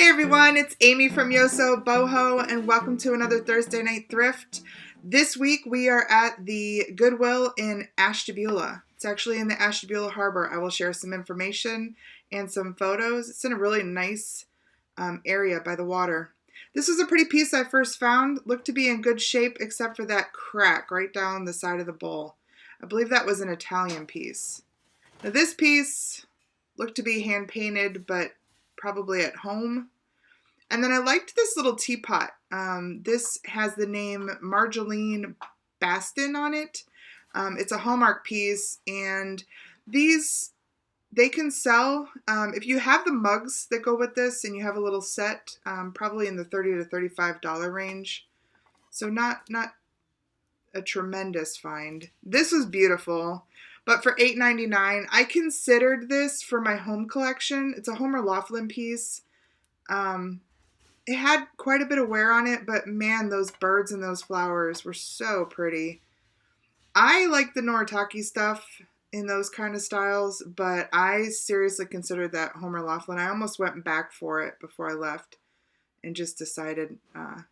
Hey everyone, it's Amy from Yosoboho and welcome to another Thursday Night Thrift. This week we are at the Goodwill in Ashtabula. It's actually in the Ashtabula Harbor. I will share some information and some photos. It's in a really nice area by the water. This was a pretty piece I first found. Looked to be in good shape except for that crack right down the side of the bowl. I believe that was an Italian piece. Now this piece looked to be hand painted, but probably at home. And then I liked this little teapot. This has the name Marjolaine Baston on it. It's a Hallmark piece, and these, they can sell. If you have the mugs that go with this and you have a little set, probably in the $30 to $35 range. So not a tremendous find. This was beautiful. But for $8.99, I considered this for my home collection. It's a Homer Laughlin piece. It had quite a bit of wear on it, but man, those birds and those flowers were so pretty. I like the Noritake stuff in those kind of styles, but I seriously considered that Homer Laughlin. I almost went back for it before I left and just decided no.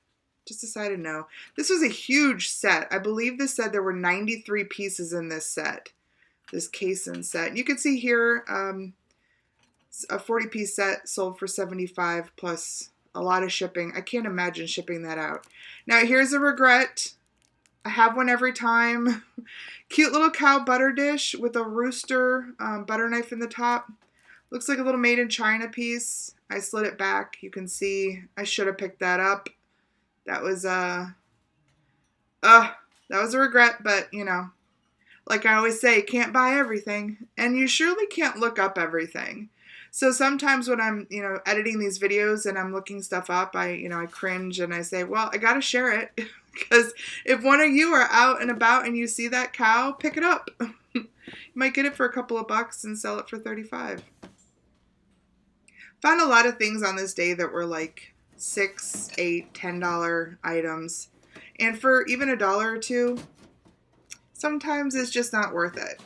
This was a huge set. I believe this said there were 93 pieces in this set. This casein set. You can see here a 40-piece set sold for $75 plus a lot of shipping. I can't imagine shipping that out. Now here's a regret. I have one every time. Cute little cow butter dish with a rooster butter knife in the top. Looks like a little made in China piece. I slid it back. You can see I should have picked that up. That was a regret, but you know. Like I always say, can't buy everything, and you surely can't look up everything. So sometimes when I'm, editing these videos and I'm looking stuff up, I cringe and I say, well, I got to share it because if one of you are out and about and you see that cow, pick it up. You might get it for a couple of bucks and sell it for $35. Found a lot of things on this day that were like $6, $8, $10 items. And for even $1 or $2, sometimes it's just not worth it.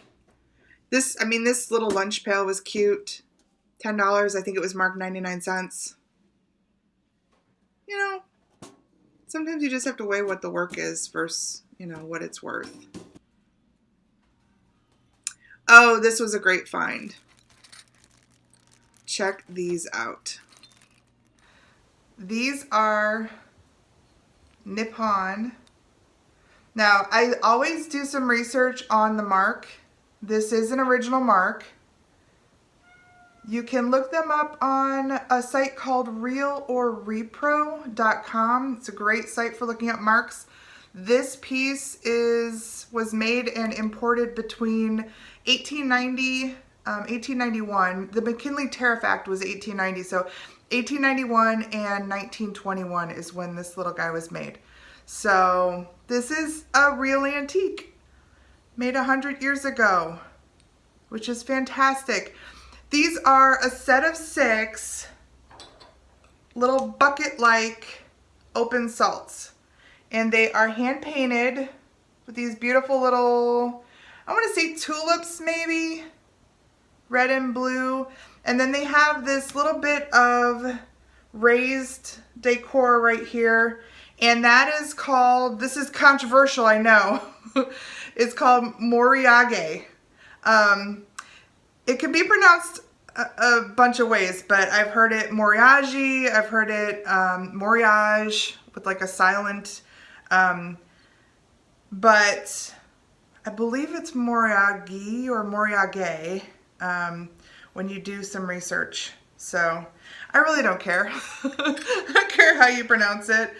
This little lunch pail was cute. $10. I think it was marked 99 cents. Sometimes you just have to weigh what the work is versus, what it's worth. Oh, this was a great find. Check these out. These are nippon. Now, I always do some research on the mark. This is an original mark. You can look them up on a site called realorrepro.com. It's a great site for looking up marks. This piece was made and imported between 1890, 1891. The McKinley Tariff Act was 1890, so 1891 and 1921 is when this little guy was made. So this is a real antique made 100 years ago, which is fantastic. These are a set of 6 little bucket-like open salts, and they are hand painted with these beautiful little, I want to say tulips maybe, red and blue, and then they have this little bit of raised decor right here. And that is called, this is controversial, I know. It's called moriage. It can be pronounced a bunch of ways, but I've heard it moriage, I've heard it moriage with like a silent, but I believe it's moriage or moriage when you do some research. So I really don't care. I don't care how you pronounce it.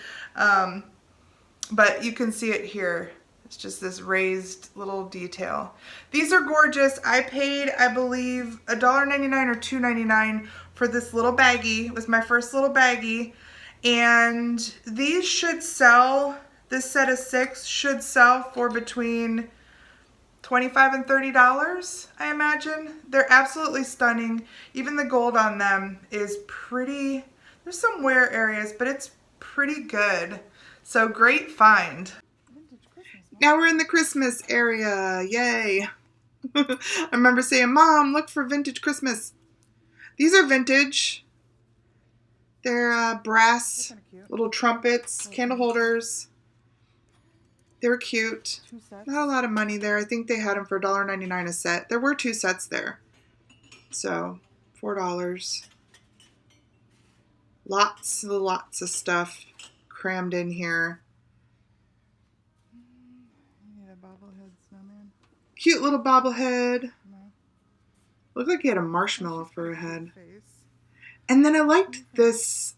But you can see it here. It's just this raised little detail. These are gorgeous. I paid, I believe, $1.99 or $2.99 for this little baggie. It was my first little baggie. And these should sell, this set of 6 should sell for between $25 and $30, I imagine. They're absolutely stunning. Even the gold on them is pretty, there's some wear areas, but it's pretty good. So great find. Now we're in the Christmas area. Yay. I remember saying, Mom, look for vintage Christmas. These are vintage. They're brass little trumpets, candle holders. They're cute. Not a lot of money there. I think they had them for $1.99 a set. There were 2 sets there. So, $4. Lots of stuff crammed in here. Yeah, bobblehead snowman. Cute little bobblehead. Looked like he had a marshmallow for a head. And then I liked this.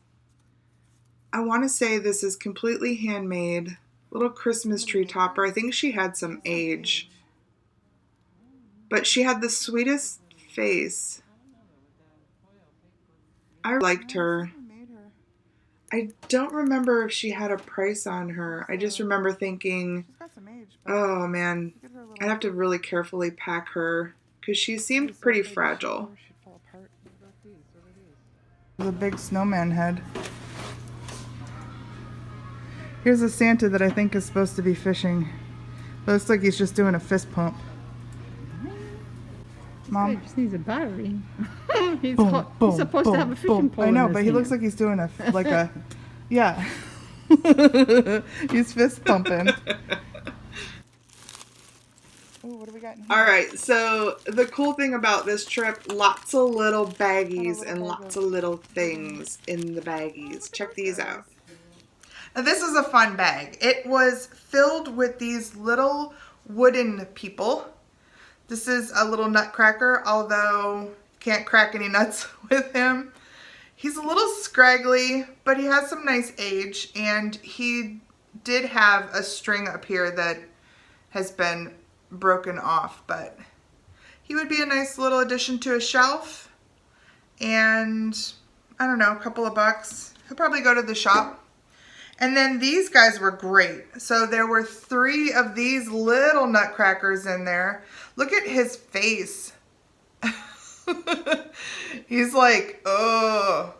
I want to say this is completely handmade. Little Christmas tree topper. I think she had some age. But she had the sweetest face. I liked her. I don't remember if she had a price on her. I just remember thinking, oh man, I'd have to really carefully pack her because she seemed pretty fragile. The big snowman head. Here's a Santa that I think is supposed to be fishing. Looks like he's just doing a fist pump. Mom. He just needs a battery. He's supposed to have a fishing pole. I know, but he looks like he's doing yeah. He's fist pumping. Ooh, what do we got in here? All right, so the cool thing about this trip, lots of little baggies and lots of little things in the baggies. Check these out. Now, this is a fun bag. It was filled with these little wooden people. This is a little nutcracker, although can't crack any nuts with him. He's a little scraggly, but he has some nice age, and he did have a string up here that has been broken off, but he would be a nice little addition to a shelf, and I don't know, a couple of bucks. He'll probably go to the shop. And then these guys were great. So there were 3 of these little nutcrackers in there. Look at his face. He's like, oh,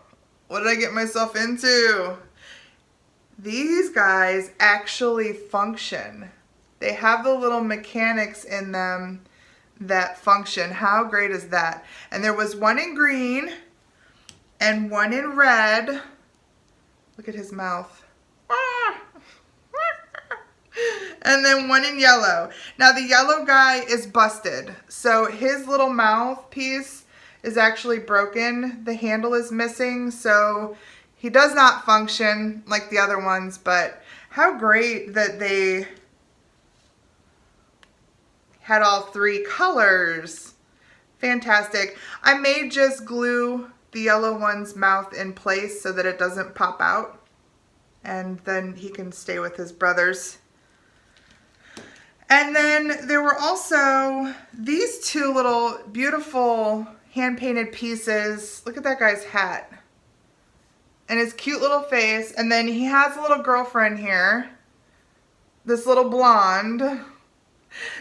what did I get myself into? These guys actually function. They have the little mechanics in them that function. How great is that? And there was one in green and one in red. Look at his mouth. And then one in yellow. Now the yellow guy is busted. So his little mouthpiece is actually broken. The handle is missing. So he does not function like the other ones. But how great that they had all 3 colors. Fantastic. I may just glue the yellow one's mouth in place so that it doesn't pop out. And then he can stay with his brothers. And then there were also these 2 little beautiful hand-painted pieces. Look at that guy's hat. And his cute little face. And then he has a little girlfriend here. This little blonde.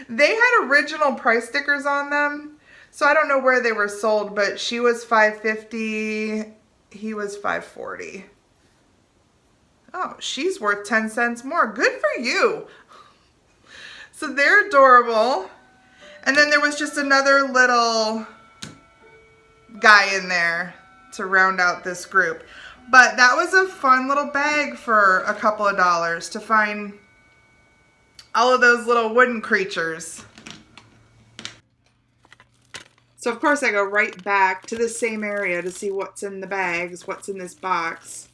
They had original price stickers on them. So I don't know where they were sold, but she was $5.50. He was $5.40. Oh, she's worth 10 cents more. Good for you. So they're adorable. And then there was just another little guy in there to round out this group. But that was a fun little bag for a couple of dollars to find all of those little wooden creatures. So of course I go right back to the same area to see what's in the bags, what's in this box.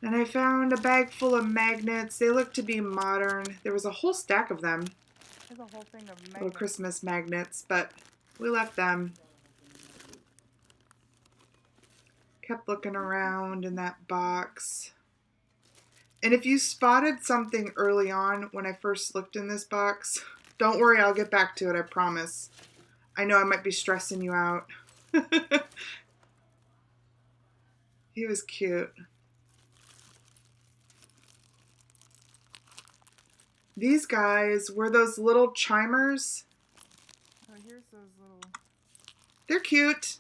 And I found a bag full of magnets. They look to be modern. There was a whole stack of them. There's a whole thing of magnets. Little Christmas magnets, but we left them. Kept looking around in that box. And if you spotted something early on when I first looked in this box, don't worry, I'll get back to it, I promise. I know I might be stressing you out. He was cute. These guys were those little chimers. Oh, here's those little. They're cute.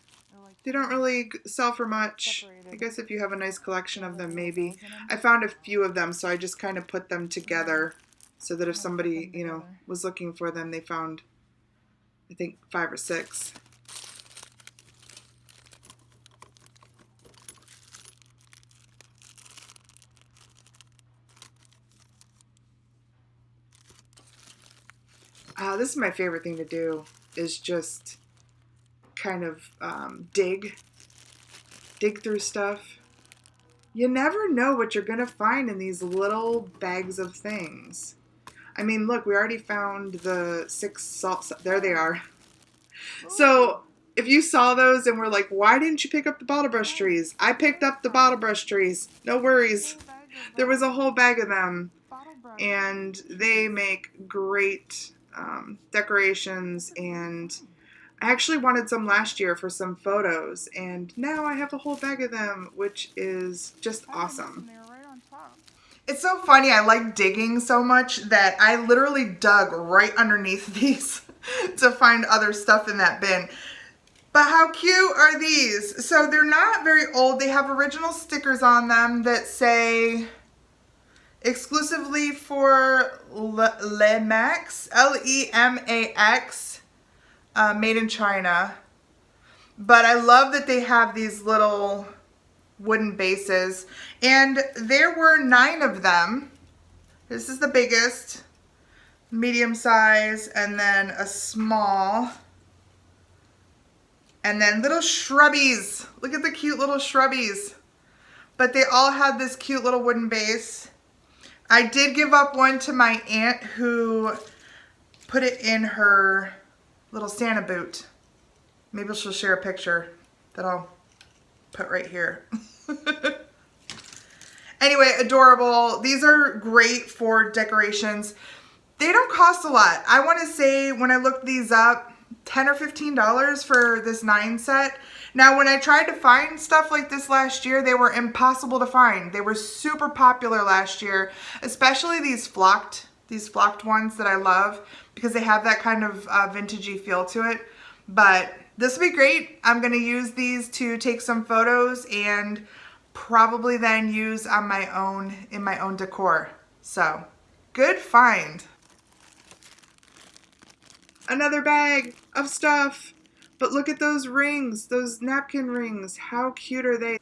They don't really sell for much. Separated. I guess if you have a nice collection of them, maybe. I found a few of them, so I just kind of put them together so that if somebody, you know, was looking for them, they found, I think, 5 or 6. This is my favorite thing to do, is just kind of dig through stuff. You never know what you're going to find in these little bags of things. I mean, look, we already found the 6 salt. There they are. So if you saw those and were like, why didn't you pick up the bottle brush trees? I picked up the bottle brush trees. No worries. There was a whole bag of them. And they make great decorations. And I actually wanted some last year for some photos. And now I have a whole bag of them, which is just awesome. It's so funny. I like digging so much that I literally dug right underneath these to find other stuff in that bin. But how cute are these? So they're not very old. They have original stickers on them that say exclusively for Lemax, Lemax, made in China. But I love that they have these little wooden bases, and there were 9 of them. This is the biggest, medium size, and then a small, and then little shrubbies. Look at the cute little shrubbies. But they all had this cute little wooden base. I did give up one to my aunt, who put it in her little Santa boot. Maybe she'll share a picture that I'll put right here. Anyway, adorable. These are great for decorations. They don't cost a lot. I want to say when I looked these up, $10 or $15 for this 9 set. Now, when I tried to find stuff like this last year, they were impossible to find. They were super popular last year, especially these flocked ones that I love because they have that kind of vintagey feel to it. But this will be great. I'm going to use these to take some photos and probably then use on my own, in my own decor. So, good find. Another bag of stuff. But look at those rings, those napkin rings. How cute are they?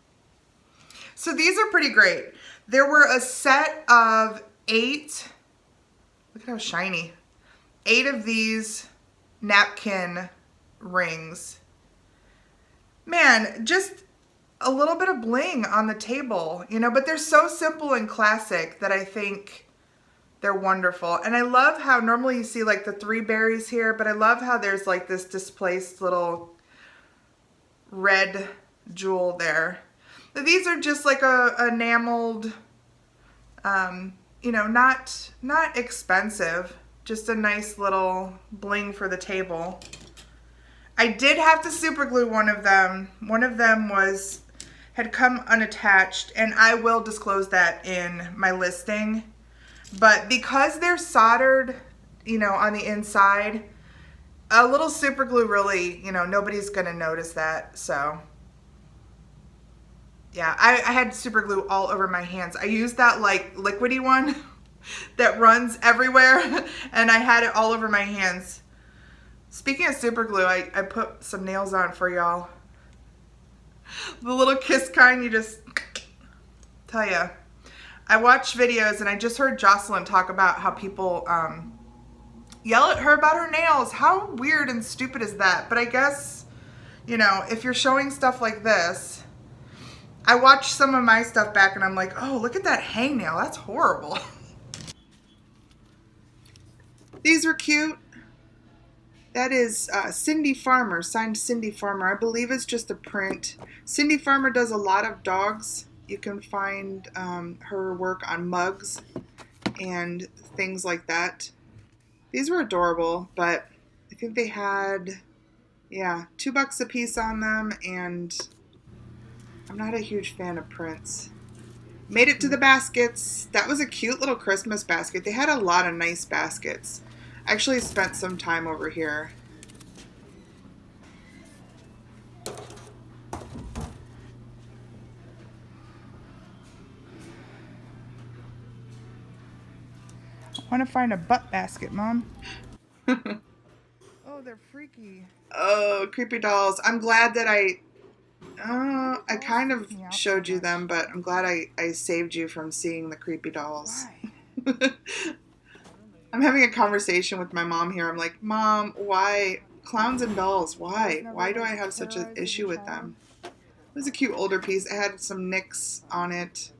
So these are pretty great. There were a set of 8. Look at how shiny. 8 of these napkin rings. Man, just a little bit of bling on the table, you know, but they're so simple and classic that I think they're wonderful. And I love how normally you see like the 3 berries here, but I love how there's like this displaced little red jewel there. These are just like a enameled, you know, not expensive, just a nice little bling for the table. I did have to super glue one of them. One of them had come unattached, and I will disclose that in my listing. But because they're soldered, you know, on the inside, a little super glue really, you know, nobody's gonna notice that. So yeah, I had super glue all over my hands. I used that like liquidy one that runs everywhere, and I had it all over my hands. Speaking of super glue, I put some nails on for y'all. The little kiss kind, you just, tell ya. I watched videos and I just heard Jocelyn talk about how people yell at her about her nails. How weird and stupid is that? But I guess, you know, if you're showing stuff like this, I watched some of my stuff back and I'm like, oh, look at that hangnail. That's horrible. These are cute. That is Cindy Farmer, signed Cindy Farmer. I believe it's just a print. Cindy Farmer does a lot of dogs. You can find her work on mugs and things like that. These were adorable, but I think they had, yeah, $2 a piece on them, and I'm not a huge fan of prints. Made it to the baskets. That was a cute little Christmas basket. They had a lot of nice baskets. I actually spent some time over here. I want to find a butt basket, Mom. Oh, they're freaky. Oh, creepy dolls. I'm glad that I kind of showed you them, but I'm glad I saved you from seeing the creepy dolls. Why? I'm having a conversation with my mom here. I'm like, Mom, why clowns and dolls? Why? Why do I have such an issue with them? It was a cute older piece. It had some nicks on it.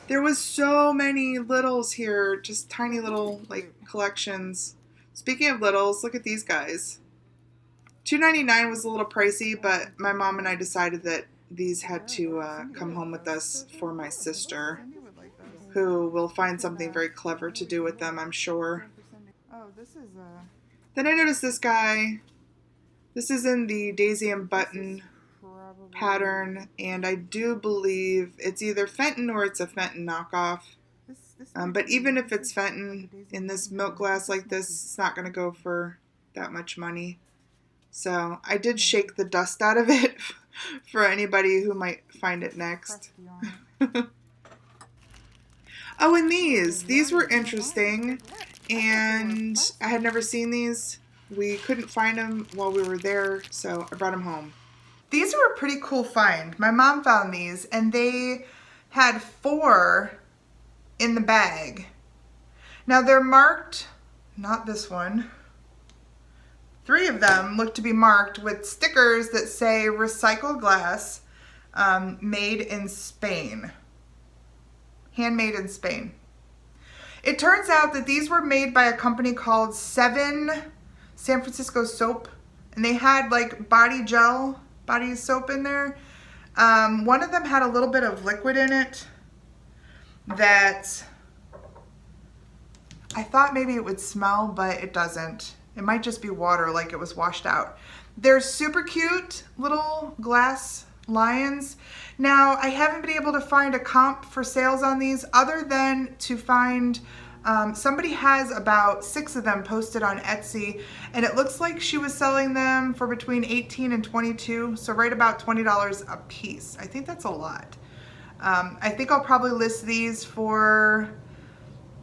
There was so many littles here, just tiny little like collections. Speaking of littles, look at these guys. $2.99 was a little pricey, but my mom and I decided that these had to come home with us for my sister, who will find something very clever to do with them, I'm sure. Then I noticed this guy. This is in the Daisy and Button pattern, and I do believe it's either Fenton or it's a Fenton knockoff. But even if it's Fenton in this milk glass like this, it's not going to go for that much money. So I did shake the dust out of it for anybody who might find it next. Oh, and these were interesting, and I had never seen these. We couldn't find them while we were there, so I brought them home. These were a pretty cool find. My mom found these, and they had 4 in the bag. Now they're marked, not this one. 3 of them look to be marked with stickers that say recycled glass, made in Spain. Handmade in Spain. It turns out that these were made by a company called San Francisco Soap, and they had like body soap in there. One of them had a little bit of liquid in it that I thought maybe it would smell, but it doesn't. It might just be water, like it was washed out. They're super cute little glass lions. Now, I haven't been able to find a comp for sales on these other than to find, somebody has about 6 of them posted on Etsy, and it looks like she was selling them for between $18 and $22, so right about $20 a piece. I think that's a lot. I think I'll probably list these for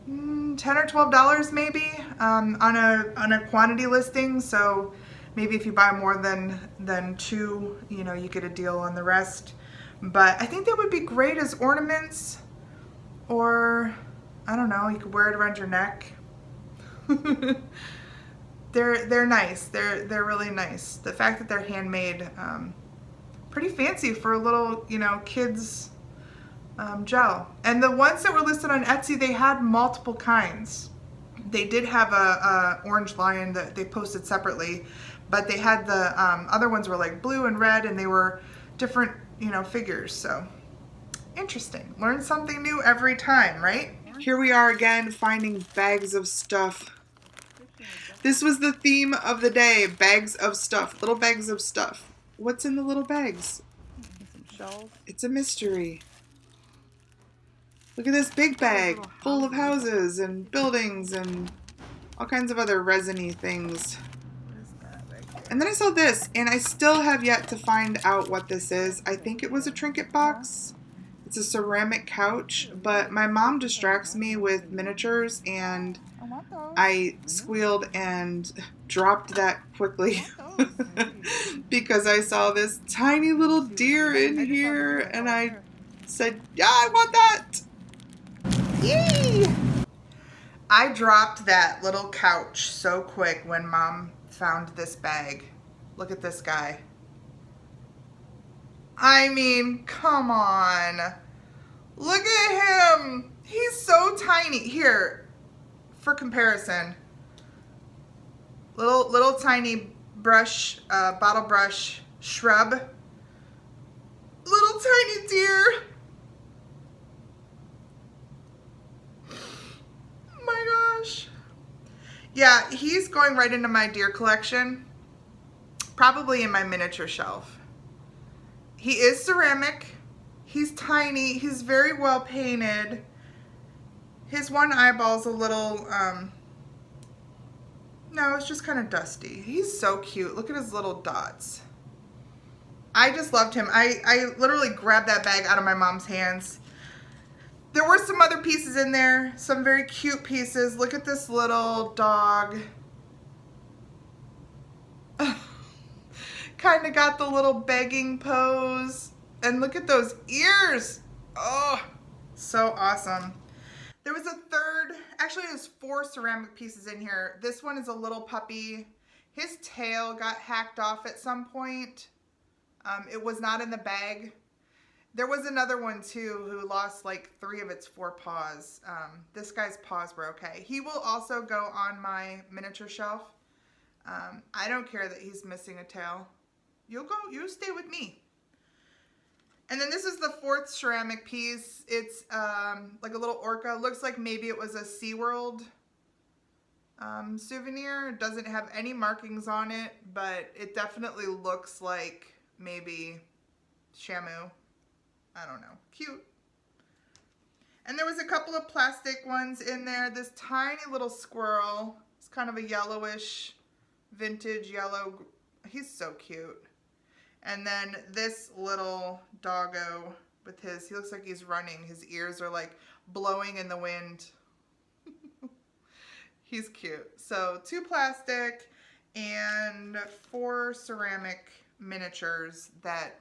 $10 or $12 maybe on a quantity listing, so maybe if you buy more than 2, you know, you get a deal on the rest. But I think they would be great as ornaments, or I don't know, you could wear it around your neck. They're nice. They're really nice. The fact that they're handmade, pretty fancy for a little, you know, kids gel. And the ones that were listed on Etsy, they had multiple kinds. They did have a orange lion that they posted separately, but they had the other ones were like blue and red, and they were different, you know, figures. So interesting. Learn something new every time, right? Here we are again finding bags of stuff. This was the theme of the day, bags of stuff, little bags of stuff. What's in the little bags? Some shells. It's a mystery. Look at this big bag full of houses and buildings and all kinds of other resiny things. And then I saw this, and I still have yet to find out what this is. I think it was a trinket box. It's a ceramic couch, but my mom distracts me with miniatures, and I squealed and dropped that quickly because I saw this tiny little deer in here, and I said, yeah, I want that. Yay! I dropped that little couch so quick when Mom found this bag. Look at this guy. I mean, come on. Look at him. He's so tiny. Here, for comparison, little tiny brush, bottle brush shrub. Little tiny deer. My gosh. Yeah, he's going right into my deer collection. Probably in my miniature shelf. He is ceramic. He's tiny. He's very well painted. His one eyeball's a little, no, it's just kind of dusty. He's so cute. Look at his little dots. I just loved him. I literally grabbed that bag out of my mom's hands. There were some other pieces in there, some very cute pieces. Look at this little dog. Kind of got the little begging pose. And look at those ears. Oh, so awesome. There was a third, actually there's 4 ceramic pieces in here. This one is a little puppy. His tail got hacked off at some point. It was not in the bag. There was another one too who lost like 3 of its 4 paws. This guy's paws were okay. He will also go on my miniature shelf. I don't care that he's missing a tail. You stay with me. And then this is the 4th ceramic piece. It's like a little orca. Looks like maybe it was a SeaWorld souvenir. It doesn't have any markings on it, but it definitely looks like maybe Shamu. I don't know. Cute. And there was a couple of plastic ones in there. This tiny little squirrel. It's kind of a yellowish, vintage yellow. He's so cute. And then this little doggo with he looks like he's running. His ears are like blowing in the wind. He's cute. So 2 plastic and 4 ceramic miniatures that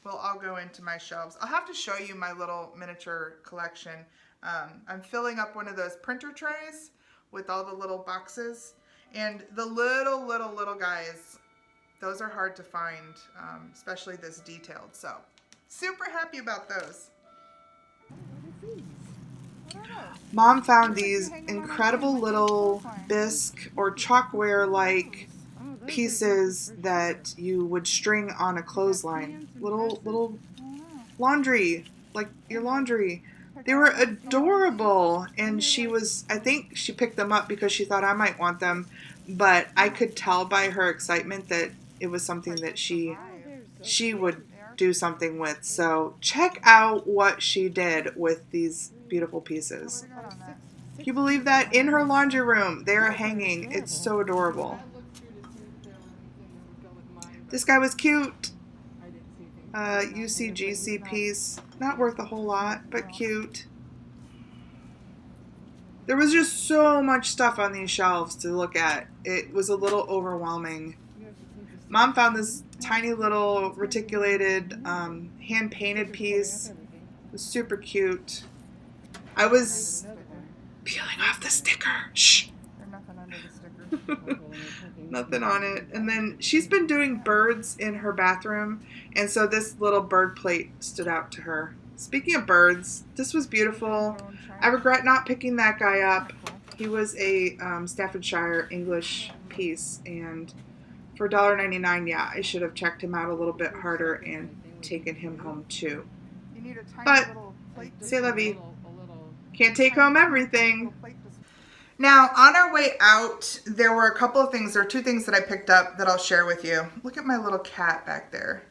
will all go into my shelves. I'll have to show you my little miniature collection. I'm filling up one of those printer trays with all the little boxes. And the little guys, those are hard to find, especially this detailed. So, super happy about those. Mom found these incredible little bisque or chalkware-like pieces that you would string on a clothesline. Little laundry, like your laundry. They were adorable, and I think she picked them up because she thought I might want them, but I could tell by her excitement that it was something that she would do something with. So check out what she did with these beautiful pieces. Can you believe that? In her laundry room, they are hanging. It's so adorable. This guy was cute. UCGC piece. Not worth a whole lot, but cute. There was just so much stuff on these shelves to look at. It was a little overwhelming. Mom found this tiny little reticulated hand-painted piece. It was super cute. I was peeling off the sticker. Shh. There's nothing under the sticker. Nothing on it. And then she's been doing birds in her bathroom, and so this little bird plate stood out to her. Speaking of birds, this was beautiful. I regret not picking that guy up. He was a Staffordshire English piece, and for $1.99, yeah, I should have checked him out a little bit harder and taken him home too. But, c'est la vie. Can't take home everything. Now, on our way out, there were a couple of things. There are 2 things that I picked up that I'll share with you. Look at my little cat back there.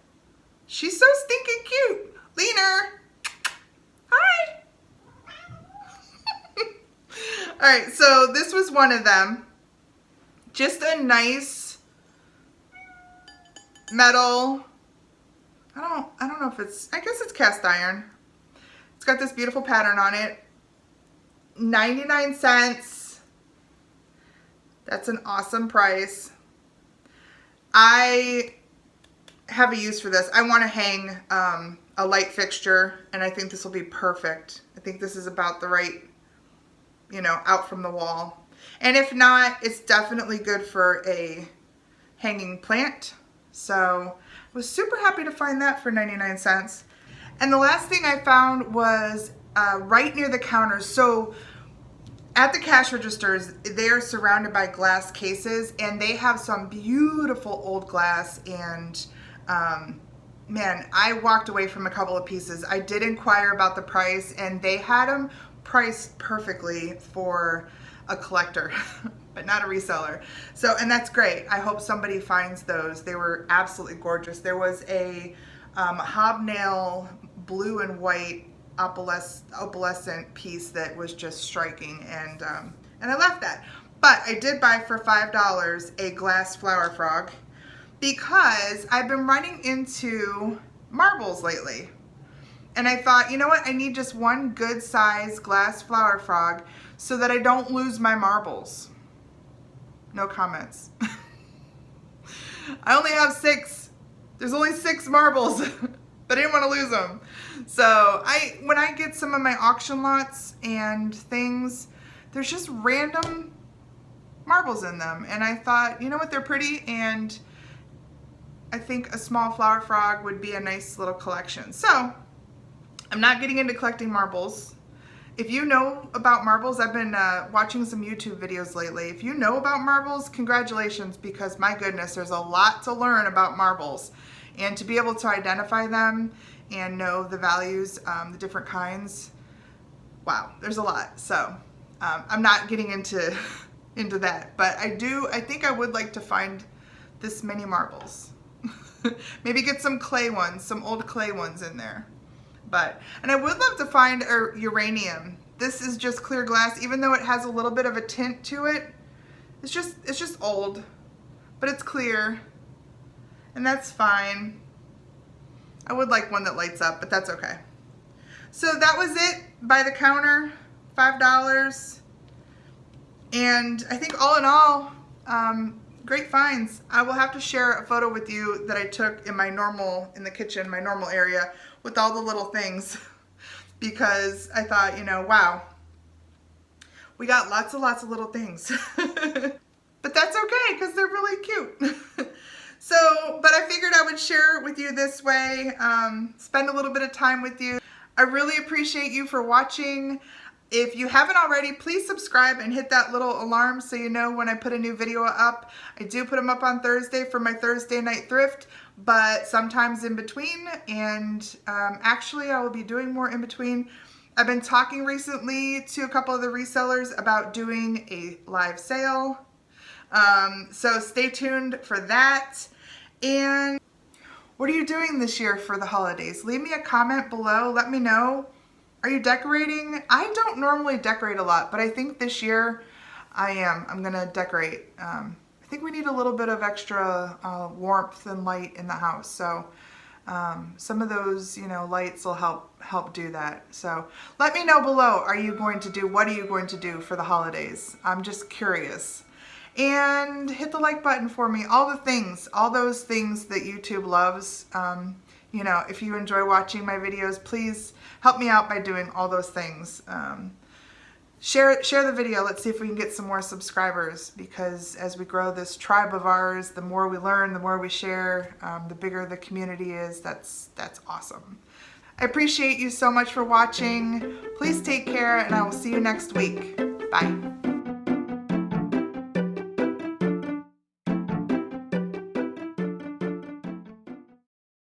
She's so stinking cute. Leaner. Hi. All right, so this was one of them. Just a nice metal. I don't know if I guess it's cast iron. It's got this beautiful pattern on it. 99 cents. That's an awesome price. I have a use for this. I want to hang a light fixture, and I think this will be perfect. I think this is about the right, out from the wall. And if not, it's definitely good for a hanging plant. So I was super happy to find that for 99 cents. And the last thing I found was right near the counter. So at the cash registers, they are surrounded by glass cases, and they have some beautiful old glass. And man, I walked away from a couple of pieces. I did inquire about the price, and they had them priced perfectly for a collector, but not a reseller. So, and that's great. I hope somebody finds those. They were absolutely gorgeous. There was a hobnail blue and white opalescent piece that was just striking, and I left that. But I did buy for $5 a glass flower frog because I've been running into marbles lately. And I thought, you know what? I need just one good size glass flower frog so that I don't lose my marbles. No comments. I only have 6. There's only 6 marbles. But I didn't want to lose them. So when I get some of my auction lots and things, there's just random marbles in them. And I thought, you know what, they're pretty, and I think a small flower frog would be a nice little collection. So I'm not getting into collecting marbles. If you know about marbles, I've been watching some YouTube videos lately. If you know about marbles, congratulations, because my goodness, there's a lot to learn about marbles. And to be able to identify them and know the values, the different kinds, wow, there's a lot. So I'm not getting into that, but I think I would like to find this many marbles. Maybe get some clay ones, some old clay ones in there. And I would love to find a uranium. This is just clear glass, even though it has a little bit of a tint to it. It's just old, but it's clear, and that's fine. I would like one that lights up, but that's okay. So that was it by the counter, $5. And I think all in all, great finds. I will have to share a photo with you that I took in the kitchen, my normal area, with all the little things, because I thought, you know, wow, we got lots of little things. But that's okay, because they're really cute. But I figured I would share it with you this way, spend a little bit of time with you. I really appreciate you for watching. If you haven't already, please subscribe and hit that little alarm so you know when I put a new video up. I do put them up on Thursday for my Thursday night thrift, but sometimes in between, and actually I will be doing more in between. I've been talking recently to a couple of the resellers about doing a live sale, so stay tuned for that. And what are you doing this year for the holidays? Leave me a comment below, let me know. Are you decorating? I don't normally decorate a lot, but I think this year I am. I'm gonna decorate. I think we need a little bit of extra warmth and light in the house. So some of those, you know, lights will help do that. So let me know below. What are you going to do for the holidays? I'm just curious. And hit the like button for me. All those things that YouTube loves. You know, if you enjoy watching my videos, please help me out by doing all those things. Share the video. Let's see if we can get some more subscribers, because as we grow this tribe of ours, the more we learn, the more we share, the bigger the community is. That's awesome. I appreciate you so much for watching. Please take care, and I will see you next week. Bye.